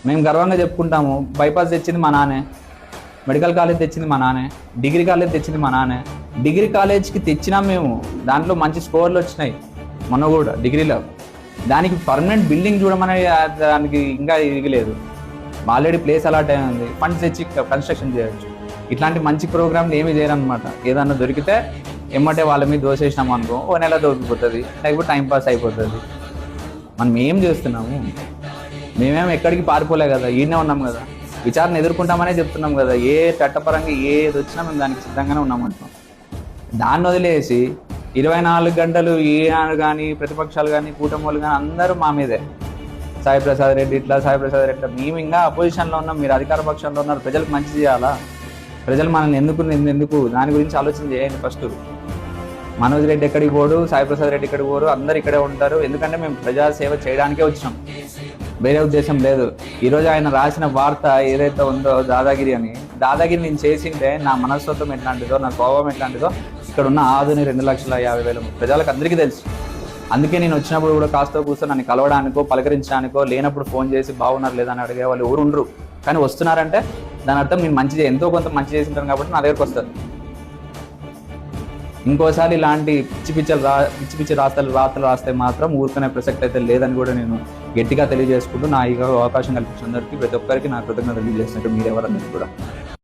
మేము గర్వంగా చెప్పుకుంటాము, బైపాస్ తెచ్చింది మా నాన్నే, మెడికల్ కాలేజ్ తెచ్చింది మా నాన్నే, డిగ్రీ కాలేజ్ తెచ్చింది మా నాన్నే. డిగ్రీ కాలేజ్కి తెచ్చినాం మేము, దాంట్లో మంచి స్కోర్లు వచ్చినాయి మొన్న కూడా డిగ్రీలో. దానికి పర్మనెంట్ బిల్డింగ్ చూడమని దానికి ఇంకా ఇరగలేదు, ఆల్రెడీ ప్లేస్ అలాట్ అయింది, ఫండ్స్ తెచ్చి కన్స్ట్రక్షన్ చేయొచ్చు. ఇట్లాంటి మంచి ప్రోగ్రాంలు ఏమీ చేయరనమాట. ఏదన్నా దొరికితే ఎమ్మటే వాళ్ళ మీద దోసేసినాం అనుకో, ఓ నెల దొరికిపోతుంది, లేకపోతే టైంపాస్ అయిపోతుంది. మనం ఏం చేస్తున్నాము? మేమేం ఎక్కడికి పారిపోలే కదా, ఈయనే ఉన్నాం కదా, విచారణ ఎదుర్కొంటామనే చెప్తున్నాం కదా. ఏ చట్టపరంగా ఏది వచ్చినా మేము దానికి సిద్ధంగానే ఉన్నామంటున్నాం. దాన్ని వదిలేసి 24 గంటలు ఈనాడు కానీ, ప్రతిపక్షాలు కానీ, కూటమి కానీ అందరూ మా మీదే, సాయి ప్రసాద్ రెడ్డి ఇట్లా, సాయి ప్రసాద్ రెడ్డి ఇట్లా. మేము ఇంకా అపోజిషన్లో ఉన్నాం, మీరు అధికార పక్షంలో ఉన్నారు. ప్రజలకు మంచి చేయాలా? ప్రజలు మనల్ని ఎందుకు దాని గురించి ఆలోచన చేయండి ఫస్ట్. మనోజ్ రెడ్డి ఎక్కడికి పోడు, సాయి ప్రసాద్ రెడ్డి ఎక్కడికి పోరు, అందరు ఇక్కడే ఉంటారు. ఎందుకంటే మేము ప్రజాసేవ చేయడానికే వచ్చినాం, వేరే ఉద్దేశం లేదు. ఈరోజు ఆయన రాసిన వార్త ఏదైతే ఉందో దాదాగిరి అని, దాదాగిరి నేను చేసిందే నా మనస్తత్వం ఎట్లాంటిదో, నా కోపం ఎట్లాంటిదో ఇక్కడ ఉన్న ఆదుని 2,50,000 ప్రజలకు అందరికీ తెలుసు. అందుకే నేను వచ్చినప్పుడు కూడా కాస్త కూర్చొని నన్ను కలవడానికో, పలకరించడానికో, లేనప్పుడు ఫోన్ చేసి బాగున్నారు లేదని అడిగే వాళ్ళు ఎవరు ఉండరు. కానీ వస్తున్నారంటే దాని అర్థం నేను ఎంతో కొంత మంచి చేసి ఉంటాను కాబట్టి నా దగ్గరకు వస్తారు. ఇంకోసారి ఇలాంటి పిచ్చి రాతలు రాస్తే మాత్రం ఊరుకునే ప్రసక్తి అయితే లేదని కూడా నేను గట్టిగా తెలియజేసుకుంటూ, నా ఈ అవకాశం కల్పించినందరికీ ప్రతి ఒక్కరికి నా కృతజ్ఞతలు తెలియజేసినట్టు మీరెవరన్నది కూడా.